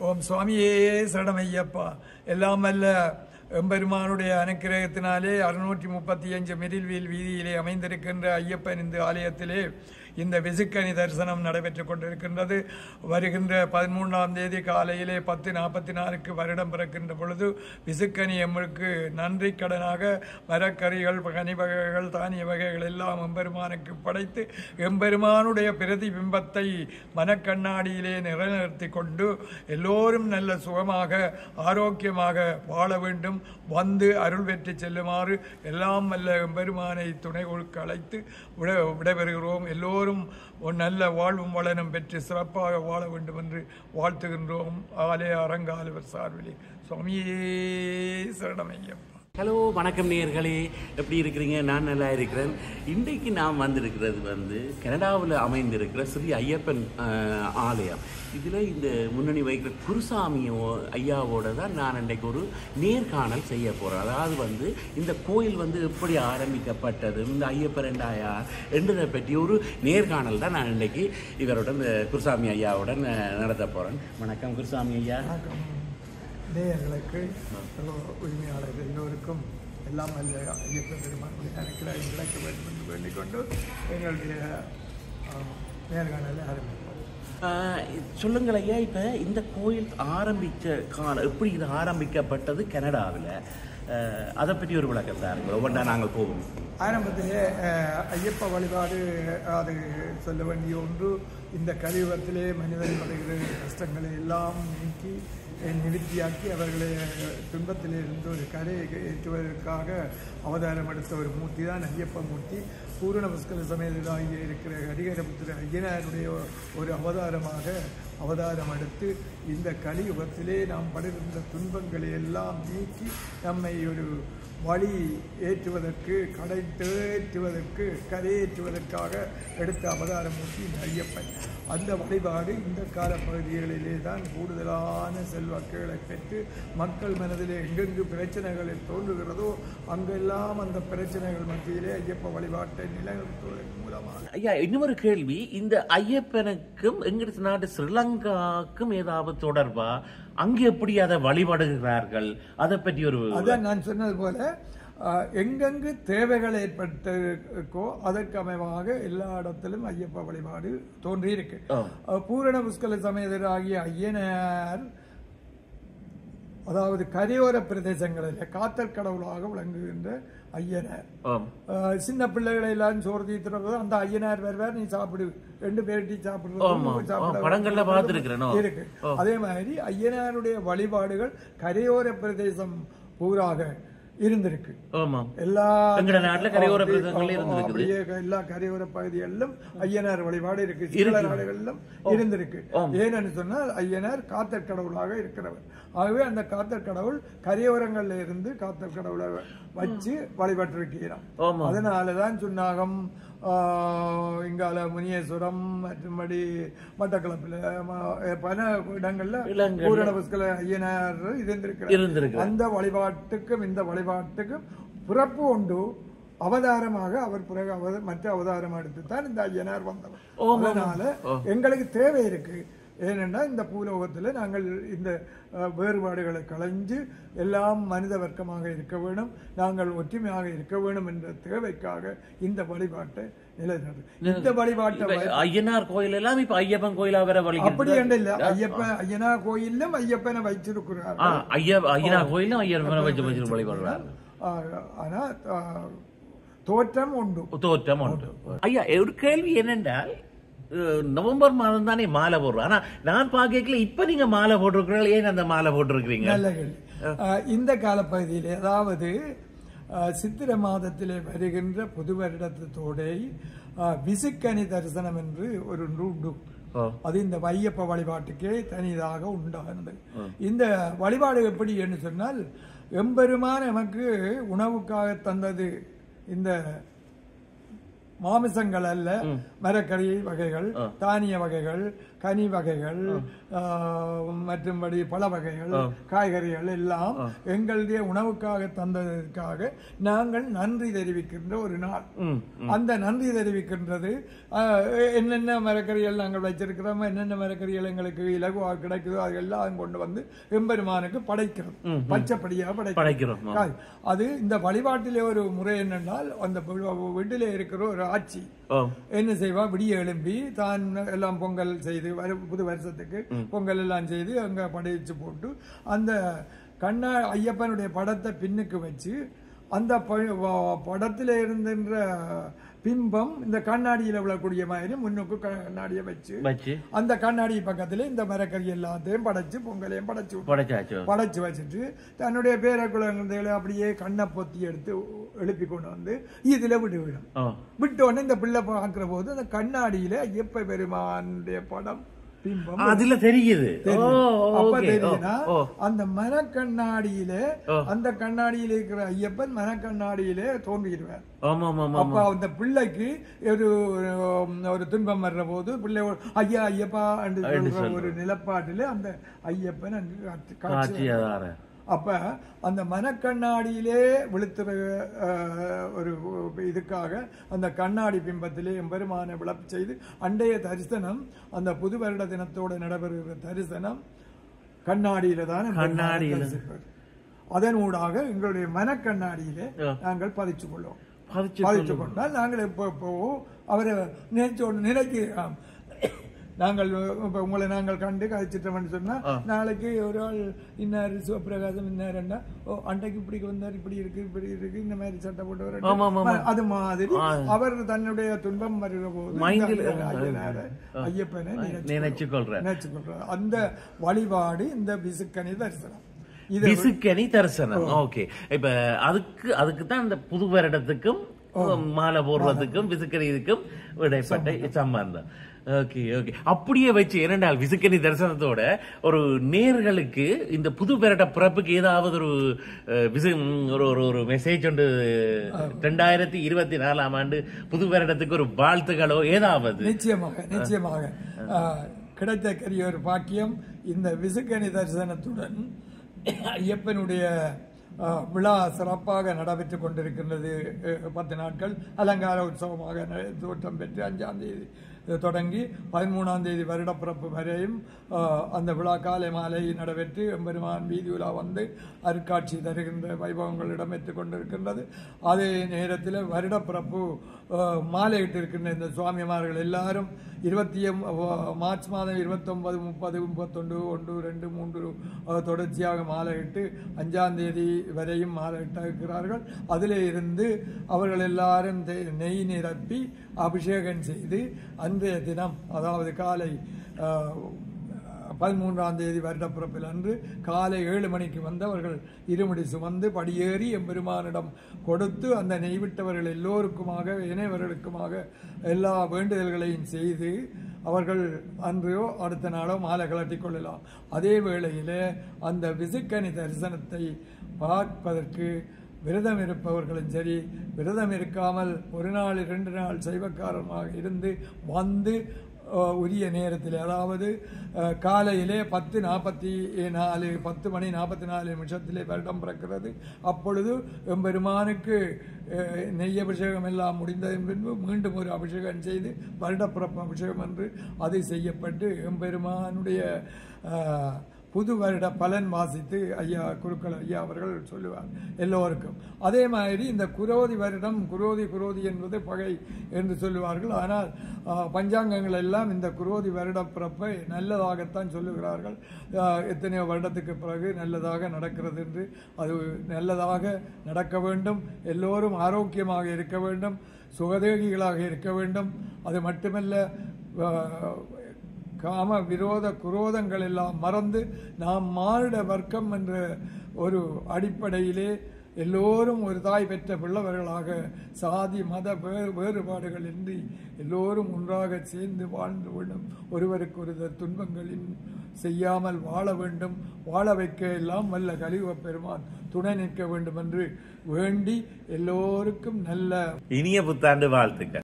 ஓம் சுவாமியே சரணமையப்பா. எல்லாம் அல்ல எம்பெருமானுடைய அனுக்கிரகத்தினாலே 635 மிடில்வீல் வீதியிலே அமைந்திருக்கின்ற ஐயப்பன் இந்த ஆலயத்திலே இந்த விசுக்கனி தரிசனம் நடைபெற்றுக் கொண்டிருக்கின்றது. வருகின்ற 13ஆம் தேதி காலையிலே 10:44 வருடம் பிறக்கின்ற பொழுது விசுக்கனி எம்மளுக்கு நன்றி கடனாக மரக்கறிகள், கனி வகைகள், தானிய வகைகள் எல்லாம் எம்பெருமானுக்கு படைத்து எம்பெருமானுடைய பிரதிபிம்பத்தை மனக்கண்ணாடியிலே நிலைநிறுத்தி கொண்டு எல்லோரும் நல்ல சுகமாக ஆரோக்கியமாக வாழ வேண்டும், வந்து அருள் பெற்று செல்லுமாறு எல்லாம் வல்ல எம்பெருமானை துணை கொடுக்க அழைத்து விடைபெறுகிறோம். எல்லோரும் நல்ல வாழ்வும் வளனும் பெற்று சிறப்பாக வாழ வேண்டும் என்று வாழ்த்துகின்றோம். ஆலய அரங்காலுவர் சார்பிலே சுவாமியே சரணமையப்பா. ஹலோ, வணக்கம் நேயர்களே, எப்படி இருக்கிறீங்க? நான் நல்லா இருக்கிறேன். இன்றைக்கு நாம் வந்திருக்கிறது கனடாவில் அமைந்திருக்கிற ஸ்ரீ ஐயப்பன் ஆலயம். இதில் இந்த முன்னணி வைக்கிற குருசாமி ஐயாவோட தான் நான் இன்றைக்கு ஒரு நேர்காணல் செய்ய போகிறேன். அதாவது இந்த கோயில் எப்படி ஆரம்பிக்கப்பட்டது, இந்த ஐயப்பன் யார் என்றதை பற்றி ஒரு நேர்காணல் தான் நான் இன்றைக்கு இவருடன் குருசாமி ஐயாவுடன் நடத்த போகிறேன். வணக்கம் குருசாமி ஐயா. நேயர்களுக்கு உரிமையாளர்கள் எல்லோருக்கும் எல்லாம் அல்ல ஐயப்பன் பெருமானுடைய அனுக்கிரகம் கிடைக்க வேண்டும் என்று வேண்டிக் கொண்டு எங்களுடைய நேர்காணலை ஆரம்பிப்போம். சொல்லுங்கள் ஐயா, இப்போ இந்த கோயில் ஆரம்பித்த காலம் எப்படி இது ஆரம்பிக்கப்பட்டது கனடாவில், அதை பற்றி ஒரு விளக்கம் தாருங்கள். ஒவ்வொன்றா நாங்கள் போவோம். ஆரம்பத்திலே ஐயப்ப வழிபாடு அது சொல்ல வேண்டிய ஒன்று. இந்த கலியுகத்திலே மனிதன் படுகிற கஷ்டங்களை எல்லாம் நீக்கி நிவர்த்தியாக்கி அவர்களை துன்பத்திலிருந்து ஒரு கரையை ஏற்றுவதற்காக அவதாரம் எடுத்த ஒரு மூர்த்தி தான் ஐயப்ப மூர்த்தி. பூரண புஷ்கர சமேதராகி இருக்கிற ஹரிஹரபுத்திர ஐயனாருடைய ஒரு அவதாரம் எடுத்து இந்த கலியுகத்திலே நாம் படுகின்ற துன்பங்களை எல்லாம் நீக்கி நம்மை ஒரு வழி ஏற்றுவதற்கு, கரையேற்றுவதற்காக எடுத்த அவதாரமூர்த்தி இந்த ஐயப்பன். அந்த வழிபாடு இந்த கால பகுதிகளிலே தான் கூடுதலான செல்வாக்குகளை பெற்று மக்கள் மனதிலே எங்கெங்கு பிரச்சனைகள் தோன்றுகிறதோ அங்கெல்லாம் அந்த பிரச்சனைகள் மத்தியிலே ஐயப்ப வழிபாட்டை நிலைநிறுத்துவதன் மூலமாக. ஐயா, இன்னொரு கேள்வி, இந்த ஐயப்பனுக்கும் எங்கிட்ட நாட்டு ஸ்ரீலங்காவுக்கும் ஏதாவது தொடர்பா? அங்கே எப்படி அதை வழிபடுகிறார்கள், அதை பற்றி ஒரு... அதான் நான் சொன்னது போல எங்கெங்கு தேவைகள் ஏற்பட்டிருக்கோ அதற்கு அமைவாக எல்லா இடத்திலும் ஐயப்ப வழிபாடு தோன்றியிருக்கு. பூரண புஷ்கல சமேதராகிய ஐயனார் அதாவது கரையோர பிரதேசங்களில் காத்தல் கடவுளாக விளங்குகின்ற ஐயனார். சின்ன பிள்ளைகளை எல்லாம் சோறு தீர்த்துறது அந்த ஐயனார் வருவார், நீ சாப்பிடு, 2 பேர்ட்டி சாப்பிடுறது இருக்கு. அதே மாதிரி ஐயனாருடைய வழிபாடுகள் கரையோர பிரதேசம் பூராக இருந்திருக்கு. எல்லா கரையோர பகுதிகளிலும் ஐயனார் வழிபாடு இருக்கு, சில நாடுகளிலும் இருந்திருக்கு. ஏன்னு சொன்னால் ஐயனார் காத்தல் கடவுளாக இருக்கிறவர். ஆகவே அந்த காத்தல் கடவுள் கரையோரங்கள்ல இருந்து காத்தல் கடவுளை வச்சு வழிபட்டிருக்கிறார். அதனாலதான் சுன்னாகம், இங்கால முனியேஸ்வரம், மற்றும்படி மட்டக்களப்பில் பல இடங்கள்ல பூரண புஷ்கல ஐயனார் இருந்திருக்கிறார். அந்த வழிபாட்டுக்கும் இந்த வழிபாட்டுக்கும் பிறப்பு உண்டு. அவதாரமாக அவர் பிறகு மற்ற அவதாரம் எடுத்துத்தான் இந்த ஐயனார் வந்தவர். அதனால எங்களுக்கு தேவை இருக்கு. ஏனென்றால் இந்த பூலோகத்தில் நாங்கள் இந்த வேறுபாடுகளை களைஞ்சு எல்லாம் மனித வர்க்கமாக இருக்க வேணும், நாங்கள் ஒற்றுமையாக இருக்க வேணும் என்ற தேவைக்காக இந்த வழிபாட்டை நிலைநாட்டு. இந்த வழிபாட்டை ஐயனார் கோயில் எல்லாம் இப்ப ஐயப்பன் கோயிலா வேற அப்படி என்று இல்ல. ஐயனார் கோயிலும் ஐயப்பனை வச்சிருக்கிறார். ஐயனார் கோயிலும் ஐயப்பனை வச்சு வழிபடுறார். ஆனா தோற்றம் உண்டு. ஐயா, ஒரு கேள்வி என்னென்றால், நவம்பர் மாதம் தானே மாலை போடுறோம். ஆனா நான் பாக்கல இப்ப நீங்க மாலை போட்டிருக்கிறீங்க, ஏன் அந்த மாலை போட்டிருக்கிறீங்க? நல்ல கேள்வி. இந்த காலப்பகுதியிலே அதாவது சித்திரை மாதத்திலே வருகின்ற புது வருடத்தோட விசுக்கனி தரிசனம் என்று ஒரு உண்டு. அது இந்த ஐயப்ப வழிபாட்டுக்கே தனிதாக உண்டானது. இந்த வழிபாடு எப்படி என்று சொன்னால், எம்பெருமான் நமக்கு உணவுக்காக தந்தது இந்த மாமிசங்கள் அல்ல, மரக்கறி வகைகள், தானிய வகைகள், கனி வகைகள், மற்றும்படி பல வகைகள், காய்கறிகள் எல்லாம் எங்களுடைய உணவுக்காக தந்ததற்காக நாங்கள் நன்றி தெரிவிக்கின்ற ஒரு நாள். அந்த நன்றி தெரிவிக்கின்றது என்னென்ன மரக்கறிகள் நாங்கள் வச்சிருக்கிறோமோ, என்னென்ன மரக்கறிகள் எங்களுக்கு இலகுவாக கிடைக்குதோ அதெல்லாம் கொண்டு வந்து எம்பெருமானுக்கு படைக்கிறோம், பச்சைப்படியாக படைக்கிறோம். அது இந்த வழிபாட்டிலே ஒரு முறை என்னென்றால், அந்த வீட்டிலே இருக்கிற ஒரு ஆட்சி என்ன செய்வா, விடிய எழும்பி தான் எல்லாம் பொங்கல் செய்து புது வருஷத்துக்கு பொங்கல் எல்லாம் செய்து அங்க படைச்சு போட்டு அந்த ஐயப்பனுடைய படத்தை பின்னுக்கு வச்சு அந்த படத்தில இருக்கின்ற பிம்பம் இந்த கண்ணாடியில விழக்கூடிய மாதிரி முன்னுக்கு கண்ணாடியை வச்சு அந்த கண்ணாடி பக்கத்துல இந்த மரக்கறி எல்லாத்தையும் படைச்சு பொங்கலையும் படைச்சு வச்சுட்டு தன்னுடைய பேரக்குழந்தைகளை அப்படியே கண்ணை பொத்தி எடுத்து எழுப்பி கொண்டு வந்து இதுல விடும். விட்ட உடனே இந்த பிள்ளை பார்க்கிற போது அந்த கண்ணாடியில ஐயப்ப பெருமானுடைய படம் பிம்பம் அதுல தெரியுது. அப்ப தெரியுதுன்னா அந்த மனக்கண்ணாடியில அந்த கண்ணாடியில இருக்கிற ஐயப்பன் மனக்கண்ணாடியிலே தோன்றிடுவார். அப்ப அந்த பிள்ளைக்கு ஒரு துன்பம் வர்ற போது பிள்ளை ஐயா ஐயப்பா ஒரு நிலப்பாட்டில அந்த ஐயப்பன் காட்சி. அப்ப அந்த மனக்கண்ணாடியிலே விழுத்துற ஒரு இதுக்காக அந்த கண்ணாடி பிம்பத்திலே எம்பெருமானை விளப்பு செய்து அண்டைய தரிசனம், அந்த புது வருட தினத்தோடு நடைபெறுகிற தரிசனம் கண்ணாடியில தான். அதனூடாக எங்களுடைய மனக்கண்ணாடியிலே நாங்கள் பதிச்சு கொள்வோம். பதிச்சு கொண்டால் நாங்கள் இப்போ அவரை நினைக்கிறோம். நாங்கள் உங்களை நாங்கள் கண்டு கழிச்சிட்டோம்னு சொன்னா நாளைக்கு ஒரு ஆள் இன்னாரு சிவபிரகாசம் இன்னாருன்னா அன்றைக்கு இப்படி வந்தார், இப்படி இருக்கு இந்த மாதிரி சட்டை போட்டு அது மாதிரி அவர் தன்னுடைய துன்பம் வருகிற போது ஐயப்பனை நினைச்சுக்கொள்றார். அந்த வழிபாடு இந்த விசுக்கனி தரிசனம். விசுக்கனி தரிசனம். ஓகே, இப்ப அதுக்கு தான் இந்த புது வருடத்துக்கும் மாலை போடுறதுக்கும் விசுக்கனி இதுக்கும் இடைப்பட்ட சம்பந்தம். ஓகே ஓகே, அப்படியே வச்சு இரண்டால் விசுக்கனி தரிசனத்தோட ஒரு நேர்களுக்கு இந்த புது வருட பிறப்புக்கு ஏதாவது ஒரு மெசேஜ் ஒன்று 2024ஆம் ஆண்டு புது வருடத்துக்கு ஒரு வாழ்த்துக்களோ ஏதாவது? நிச்சயமாக கிடைத்தக்கரிய ஒரு பாக்கியம். இந்த விசுக்கனி தரிசனத்துடன் ஐயப்பனுடைய விழா சிறப்பாக நடைபெற்றுக் கொண்டிருக்கின்றது. 10 நாட்கள் அலங்கார உற்சவமாக தோற்றம் பெற்று 5ஆம் தேதி தொடங்கி 13ஆம் தேதி வருடப்பிறப்பு வரையும் அந்த விழா காலை மாலை நடைபெற்று எம்பெருமான் வீதி உலா வந்து அருட்காட்சி தருகின்ற வைபவங்கள் இடம்பெற்றுக் கொண்டிருக்கின்றது. அதே நேரத்தில் வருடப்பிறப்பு மாலையிட்டு இருக்கின்ற இந்த சுவாமிமார்கள் எல்லாரும் மார்ச் மாதம் 29, 30, 31, 1, 2, 3 தொடர்ச்சியாக மாலையிட்டு 5ஆம் தேதி வரையும் மாலையிட்டு இருக்கிறார்கள். அதிலே இருந்து அவர்கள் எல்லாரும் நெய் நிரப்பி அபிஷேகம் செய்து அன்றைய தினம், அதாவது காலை 13ஆம் தேதி வருடப்பிறப்பில் அன்று காலை 7 மணிக்கு வந்து அவர்கள் இருமுடி சுமந்து படியேறி எம்பெருமானிடம் கொடுத்து அந்த நெய்விட்டவர்கள் எல்லோருக்குமாக இணையவர்களுக்குமாக எல்லா வேண்டுதல்களையும் செய்து அவர்கள் அன்றையோ அடுத்த நாளோ மாலை கலட்டிக் கொள்ளலாம். அதே வேளையிலே அந்த விசுக்கனி தரிசனத்தை பார்ப்பதற்கு விரதம் இருப்பவர்களும் சரி, விரதம் இருக்காமல் 1 நாள் 2 நாள் சைவக்காரமாக இருந்து வந்து உரிய நேரத்தில், அதாவது காலையிலே 10:44 10 மணி 44 நிமிஷத்திலே வருடம் பிறக்கிறது. அப்பொழுது எம்பெருமானுக்கு நெய் அபிஷேகம் எல்லாம் முடிந்ததன் பின்பு மீண்டும் ஒரு அபிஷேகம் செய்து வருடப்பிறப்பு அபிஷேகம் என்று அது செய்யப்பட்டு எம்பெருமானுடைய புது வருட பலன் வாசித்து ஐயா குருக்கள் ஐயா அவர்கள் சொல்லுவார் எல்லோருக்கும். அதே மாதிரி இந்த குரோதி வருடம், குரோதி என்பது பகை என்று சொல்லுவார்கள். ஆனால் பஞ்சாங்கங்கள் எல்லாம் இந்த குரோதி வருட பிறப்பை நல்லதாகத்தான் சொல்லுகிறார்கள். எத்தனையோ வருடத்துக்கு பிறகு நல்லதாக நடக்கிறது என்று, அது நல்லதாக நடக்க வேண்டும், எல்லோரும் ஆரோக்கியமாக இருக்க வேண்டும், சுகதேகிகளாக இருக்க வேண்டும். அது மட்டுமல்ல, காம விரோத குரோதங்கள் எல்லாம் மறந்து நாம் மானிட வர்க்கம் என்ற ஒரு அடிப்படையிலே எல்லோரும் ஒரு தாய் பெற்ற பிள்ளவர்களாக சாதி மத வேறுபாடுகள் இன்றி எல்லோரும் ஒன்றாக சேர்ந்து வாழ்ந்து வேண்டும். ஒருவருக்கு ஒருவர் துன்பங்களின் செய்யாமல் வாழ வேண்டும். வாழ வைக்க எல்லாம் வல்ல கலியுக பெருமான் துணை நிற்க வேண்டும் என்று வேண்டி எல்லோருக்கும் நல்ல இனிய புத்தாண்டு வாழ்த்துக்கள்.